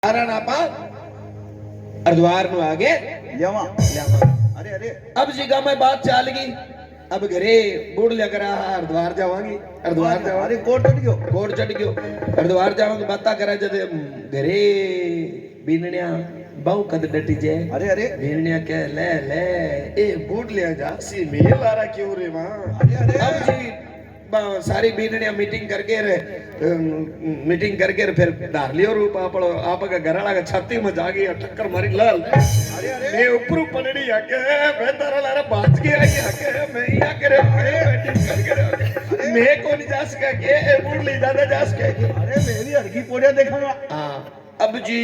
नापा अर्धवार नु आगे ल्यावा ल्यावा। अरे अरे अब जी मैं बात चाल गई। अब घरे बूढ़ लग रहा अर्धवार जावांगी अर्धवार जावा। अरे कोट चढ़ गयो कोट चढ़ गयो अर्धवार जावांगी बाता करा जद घरे बीनण्या बहु कद डटी जे। अरे अरे बीनण्या के ले ले ए बूढ़ ले जा सी मेल लारा क्यों रे मां। अरे अरे अब जी सारी बीनण्या मीटिंग करके फिर धार लियो रूप आप का घर वाला छाती में जागी टक्कर मारी लाल। अरे अरे मैं ऊपर पनड़ी आके मैं तारा लारा बाज के आई आके मैं यहाँ करे मीटिंग करके मैं कौन जा सका के ए बूढ़ ले ज्यादा जा सका के। अरे मेरी हड़की पोड़िया देखा हां अब जी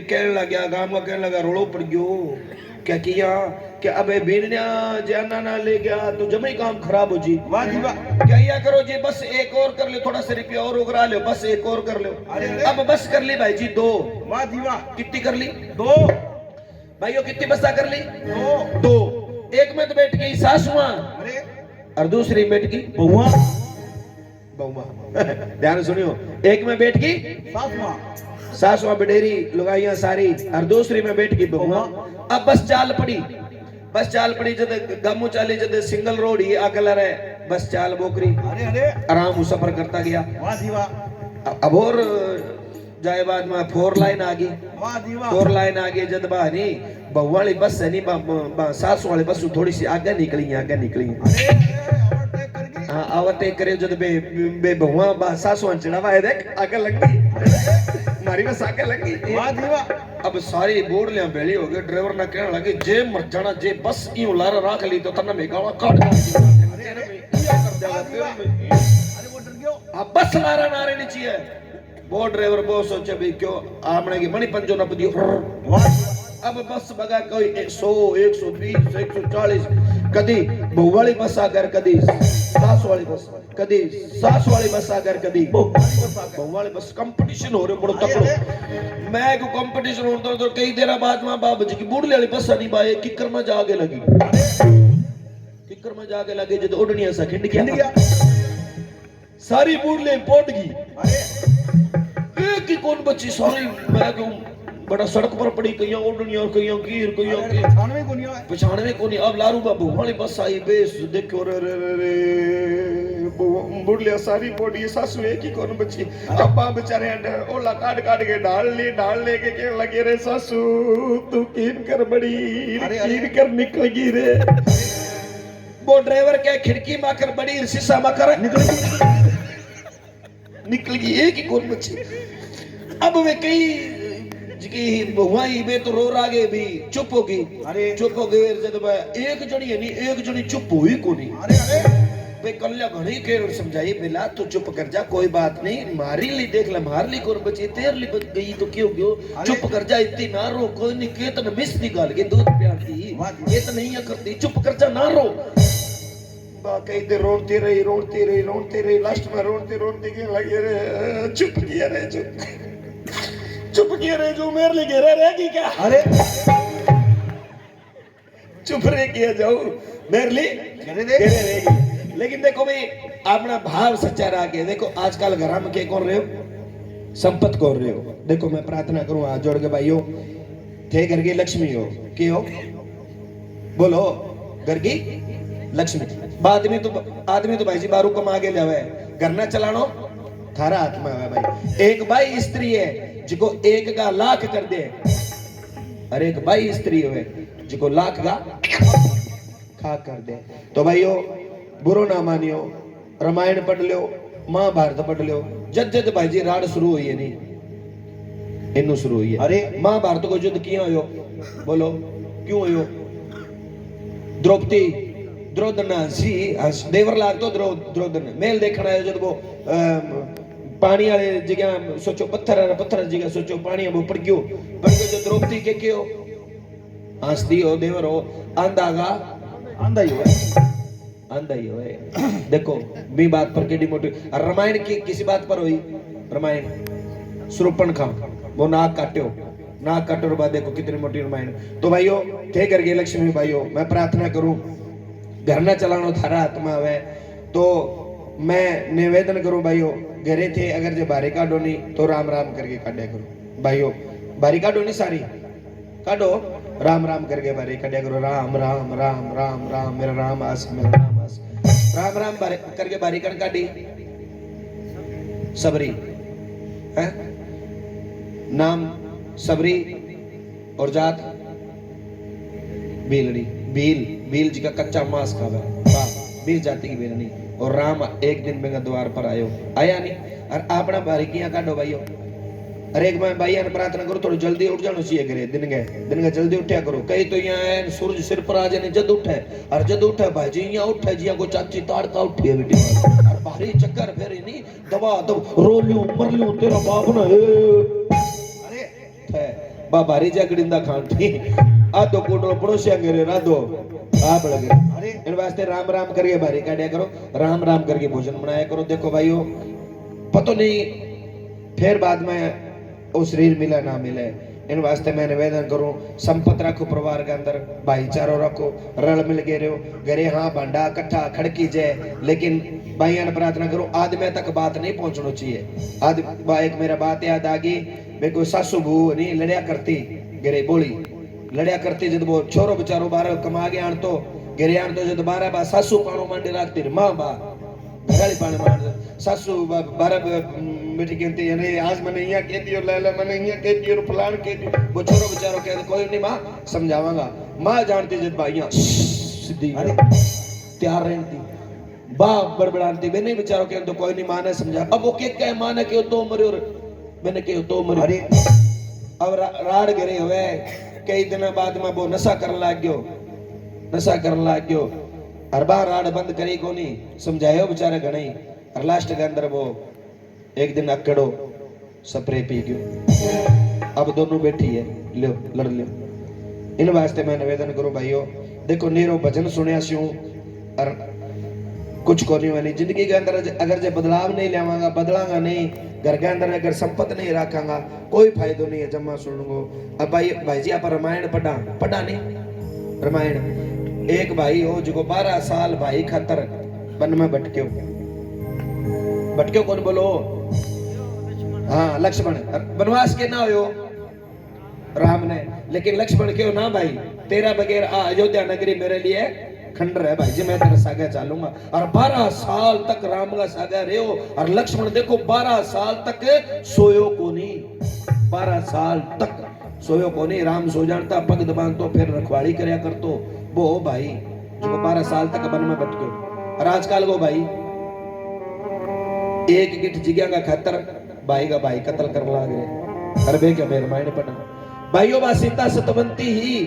कहने लगा गांव में कहने लगा रोलो पड़ गयो क्या किया कि अब बीनण्या जाना ना ले गया तो जमे काम खराब हो जी। वाह जी वाह क्या या करो जी बस एक और कर लो थोड़ा सा रुपया और उगरा लो बस एक और कर लो। अरे अरे अब बस कर ली भाई जी दो। वाह जी वाह कितनी कर ली दो भाइयों कितनी बस्ता कर ली दो दो। एक में तो बैठ गई सासुआ अरे और दूसरी में बैठ गई बहुआ बहुआ। ध्यान सुनियो एक में बैठ गई सासुआ सासुआ बडेरी लुगाइयां सारी और दूसरी में बैठ गई बहुआ। अब बस चाल पड़ी जद गामू चाली जद सिंगल रोड ही अगला रहे बस चाल बोकरी अरे अरे आराम सफर करता गया। वाह जी वाह अब और जाए बाद में फोर लाइन आ गई। वाह जी वाह फोर लाइन आ गई जद बानी बहु वाली बस है नहीं सासू वाली बस थोड़ी सी आगे निकली अरे ओवरटेक कर गई हाँ ओवरटेक करे जद बे बहुआ सासू चढ़ावा है देख आगे लग गई मारी बस आगे लग गई। वाह जी वाह अब सारी बोर्ड लिया बेली हो गए ड्राइवर ना कहने लगे जे मर जाना जे बस यूं लारा राख ली तो तना में गावा काट अरे अरे अरे वो डर गयो अब बस लारा नारे नीचे है। वो ड्राइवर बहुत सोचे भाई क्यों आमने की मणि पंजो न पदियो। वाह अब बस बगा कोई 100 120 140 कदी बहु वाली बस आकर कदी सास वाली बस कदी सास वाली बस आकर कदी बहु वाली बस कंपटीशन हो रहे बड़ो तकड़ो। मैं को कंपटीशन होता तो कई देर बाद में बाबा जी की बूढ़ी वाली बस नहीं बाए किकर में जाके लगी किकर में जाके लगे जब उड़निया सा खिंड गया सारी बूढ़ी पोट गई। अरे एक ही कौन बची सारी मैं को बड़ा सड़क पर पड़ी कईयां ओडनी और कईयां गिर कईयां की पहचानवे को नहीं पहचानवे को नहीं। अब लारू बाबू वाली बस आई बेस देखो रे रे रे रे बुढ़लिया सारी बॉडी सासू एक ही कौन बची। अब्बा बेचारे ओला काट के डाल ले के लगे रे सासू तू कीन कर बड़ी कीन कर निकल गई रे। वो ड्राइवर क्या खिड़की माकर बड़ी शीशा माकर निकल गई एक ही कौन बची। अब वे कई बहुआई में तो रो रागे भी चुप हो गई। अरे चुप हो गए जब एक जनी है नहीं एक जनी चुप हुई को नहीं। अरे अरे वे कल्या घणी के समझाई बिला तू चुप कर जा कोई बात नहीं मारी ली देख ले मार ली कौन बची तेर ली बच गई तो क्यों क्यों चुप कर जा इतनी ना रो कोई नहीं केतन मिस निकाल के दूध प्यारती ये तो नहीं करती चुप कर जा ना रो। कई देर रोती रही लास्ट में रोते के लगे रे चुप किया रे चुप किया रे जो मेरे लिए घेरा रहेगी क्या। अरे चुप रे किया जाओ मेरे लिए घेरे रहेगी। लेकिन देखो भाई अपना भाव सच्चा रहा के देखो आजकल घर में क्या कर रहे हो संपत्ति कर रहे हो। देखो मैं प्रार्थना करूं हाथ जोड़ के भाइयों थे घर की लक्ष्मी हो के हो बोलो घर की लक्ष्मी। आदमी तो भाई जी बारू कमा के ले घर ना चलानो थारा हाथ में है भाई। एक भाई स्त्री है जिको एक का लाख कर दे और एक भाई स्त्री है जिको लाख का खा कर दे। तो भाइयों बुरो ना मानियो रामायण पढ़ लो महाभारत पढ़ लो जद भाई जी राड शुरू हुई है नहीं इन्नू शुरू हुई है। अरे महाभारत को युद्ध क्यों हो बोलो क्यों हो द्रौपदन सी देवर लाग तो द्रौपदन मेल देखना है जब वो पानी वाले जगह सोचो पत्थर जगह सोचो पानी वो पड़ गयो जो द्रौपदी के क्यों हंसदी हो देवर हो आंधा ही हो देखो भी बात पर केडी मोटी रामायण की किसी बात पर हुई रामायण शूर्पणखा वो नाक काटो बाद देखो कितनी मोटी रामायण। तो भाइयों थे करके लक्ष्मी भाइयों मैं प्रार्थना करूं घर ना चलानो थारा हाथ में आवे तो मैं निवेदन करूं भाइयों घरे थे अगर जो बारे काटो नहीं तो राम राम करके काटे करो। भाइयों बारी काटो नहीं सारी काटो राम राम करके बारी कटिया करो राम राम राम राम राम मेरा राम आस मेरा राम आस राम राम बारी करके बारी कण काटी सबरी है नाम सबरी और जात बीलड़ी बील बील जी का कच्चा मांस खावे वाह बील जाति की बेलनी और राम एक दिन मेरा द्वार पर आयो आया नहीं और अपना बारीकियां काटो भाइयों अरे एक मैं भाई प्रार्थना करो थोड़ी जल्दी उठ जाना चाहिए करे दिन के जल्दी उठा करो कई तो यहाँ सूरज सिर पर आ जाने जद उठे और जद उठे भाई जी यहाँ उठे जी को चाची ताड़का उठी है बेटी और भारी चक्कर फिर नहीं दबा दब रो लियो मर लियो तेरा बाप ना अरे थे बा भारी जगड़िंदा खांटी आ तो कोटलो पड़ोसिया करे राधो आप लगे अरे इन वास्ते राम राम करके भारी काटिया करो राम राम करके भोजन बनाया करो देखो भाइयों पतो नहीं फिर बाद में वो शरीर मिले ना मिले इन वास्ते मैं निवेदन करूं संपत रखो परिवार के अंदर भाईचारो रखो रल मिल के रहो घरे हाँ भांडा कट्ठा खड़की जाए लेकिन भाइयों ने प्रार्थना करो आदमी तक बात नहीं पहुंचना चाहिए आदि एक मेरा बात याद आ गई वे कोई सासू बहू नहीं लड़िया करती घरे बोली लड़िया करती जब वो छोरो बेचारो बारह कमा के आन तो घरे आन तो जब बारह बा सासू पानो मांडी रखती माँ बा घराली पाने मांड सासू बारह बेटी कहती है नहीं आज मैंने यहाँ कहती और लैला मैंने यहाँ कहती और फलान कहती वो छोरो बेचारो कहते कोई नहीं माँ समझावांगा माँ जानती जब भाइयां सीधी तैयार रहती बाप बड़बड़ाती मैंने बेचारो कहते तो कोई नहीं माँ ने समझा अब वो क्या माँ ने क्यों तो मरे और मैंने क्यों तो मरे अब राड गिरे हुए कई दिन बाद में वो नशा करने लग गयो हर बार राड बंद करी को नहीं समझायो बेचारे घणे और लास्ट के अंदर वो एक दिन अकड़ो स्प्रे पी गयो अब दोनों बैठी है लो लड़ लो इन वास्ते मैं निवेदन करूं भाइयों देखो नीरो भजन सुनिया स्यूं और कुछ को नहीं वाली जिंदगी के अंदर अगर जो बदलाव नहीं लावांगा बदलांगा नहीं घर के अंदर अगर संपत्ति नहीं रखांगा कोई फायदो नहीं है जम्मा सुनूंगो अब भाई जी आप रामायण पढ़ा नहीं रामायण एक भाई हो जो 12 साल भाई खातर वन में भटक्यो कौन बोलो हाँ लक्ष्मण वनवास के ना हो राम ने लेकिन लक्ष्मण क्यों ना भाई तेरा बगैर अयोध्या नगरी मेरे लिए खंडर है भाई जी मैं तेरा सागा चालूंगा और 12 साल तक राम का सागा रहे हो और लक्ष्मण देखो 12 साल तक सोयो को नहीं 12 साल तक सोयो को नहीं राम सो जानता पग दबान तो फिर रखवाड़ी करया कर तो वो भाई जो 12 साल तक वन में भटके और आजकल वो भाई एक गिट जिग्या का खातर भाई का भाई कत्ल कर ला गए अरे क्या मेरे मायने पड़ा भाइयों बा सीता सतवंती ही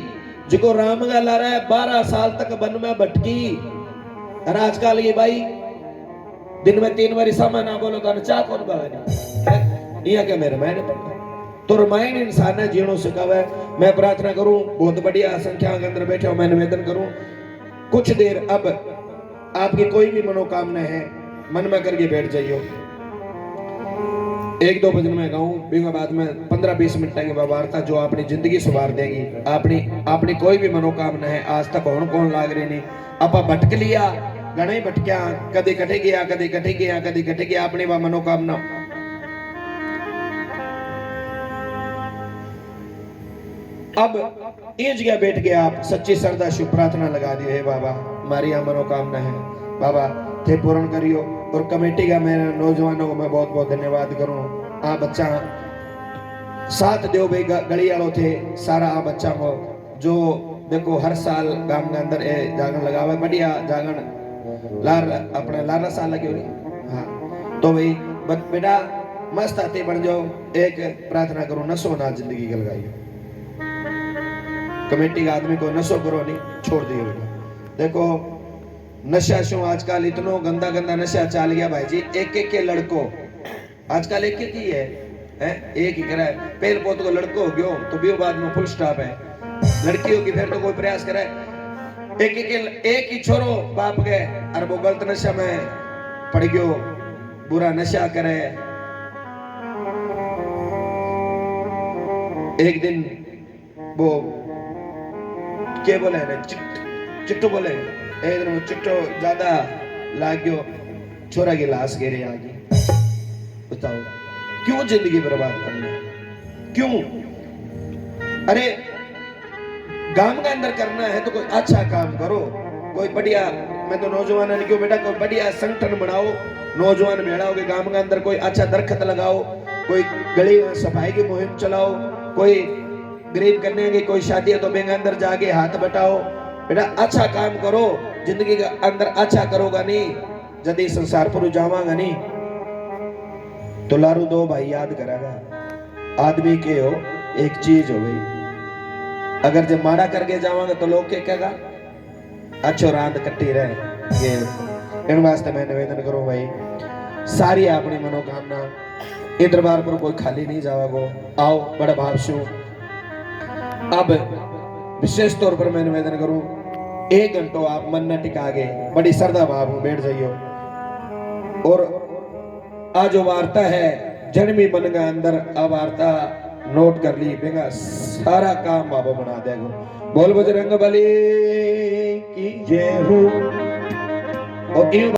जिको राम का ला रहा है 12 साल तक वन में भटकी और आजकल ये भाई दिन में 3 बार सामा ना बोलो तो चाह कौन बाहर ये क्या मेरे मायने पड़ा तो रामायण इंसान ने जीणो सिखावे मैं प्रार्थना करूं बहुत बढ़िया संख्या के अंदर बैठे हो मैं निवेदन करूं कुछ देर अब आपकी कोई भी मनोकामना है मन में करके बैठ जाइयो 1-2 भजन में गाऊं बिंगा बाद में 15-20 मिनट की वार्ता जो अपनी जिंदगी सुधार देगी अपनी कोई भी मनोकामना है आज तक कौन लाग रही नहीं आपा भटक लिया घणे भटक्या कदी कटे गया अपनी वा मनोकामना अब ये जगह बैठ गया आप सच्ची श्रद्धा शिव प्रार्थना लगा दियो हे बाबा हमारी यहाँ मनोकामना है बाबा थे पूर्ण करियो और कमेटी का मैं नौजवानों को मैं बहुत बहुत धन्यवाद करूं आ बच्चा साथ देव भाई गली वालों थे सारा आ बच्चा को जो देखो हर साल गांव के अंदर जागरण लगावे बढ़िया जागरण लार अपने लारा साल लगे नहीं हाँ तो भाई बेटा मस्त आते बन जाओ एक प्रार्थना करो नशो ना जिंदगी के लगाइयो कमेटी का आदमी को नशो करो नहीं छोड़ दियो देखो नशा शो आजकल इतनो गंदा नशा चाल गया भाई जी एक के लड़को आजकल एक ही है एक ही करा है पहले पोत को लड़को हो गयो तो भी बाद में फुल स्टॉप है लड़की होगी फिर तो कोई प्रयास करे एक ही छोरो बाप गए और वो गलत नशा में पड़ गयो बुरा नशा करे एक दिन वो क्या बोले ना चिट्टू बोले एक दिन वो चिट्टो ज्यादा लाग गयो छोरा की लाश गिरे आगे बताओ क्यों जिंदगी बर्बाद करना क्यों? अरे गांव का अंदर करना है तो कोई अच्छा काम करो, कोई बढ़िया, मैं तो नौजवान ने क्यों बेटा, कोई बढ़िया संगठन बनाओ, नौजवान भेड़ाओ के गांव के अंदर कोई अच्छा दरख्त लगाओ, कोई गली सफाई की मुहिम चलाओ, कोई गरीब कन्या की कोई शादी है तो बेंग अंदर जाके हाथ बटाओ। बेटा अच्छा काम करो, जिंदगी के अंदर अच्छा करोगा नहीं, यदि संसार पर जावांगा नहीं तो लारू दो भाई याद करेगा, आदमी के हो एक चीज हो गई, अगर जब माड़ा करके जावांगे तो लोग क्या कहेगा, अच्छो रात कट्टी रहे। ये इन वास्ते मैं निवेदन करूं भाई, सारी अपनी मनोकामना इस दरबार पर कोई खाली नहीं जावागो, आओ बड़ा भाव से। अब विशेष तौर पर मैं निवेदन करूं, 1 घंटो आप मन न टिका के बड़ी श्रद्धा भाव में बैठ जाइयो, और आज जो वार्ता है जन्मी मन का अंदर अब वार्ता नोट कर ली, बेगा सारा काम बाबा बना देगा। बोल बजरंग बली की जय हो। और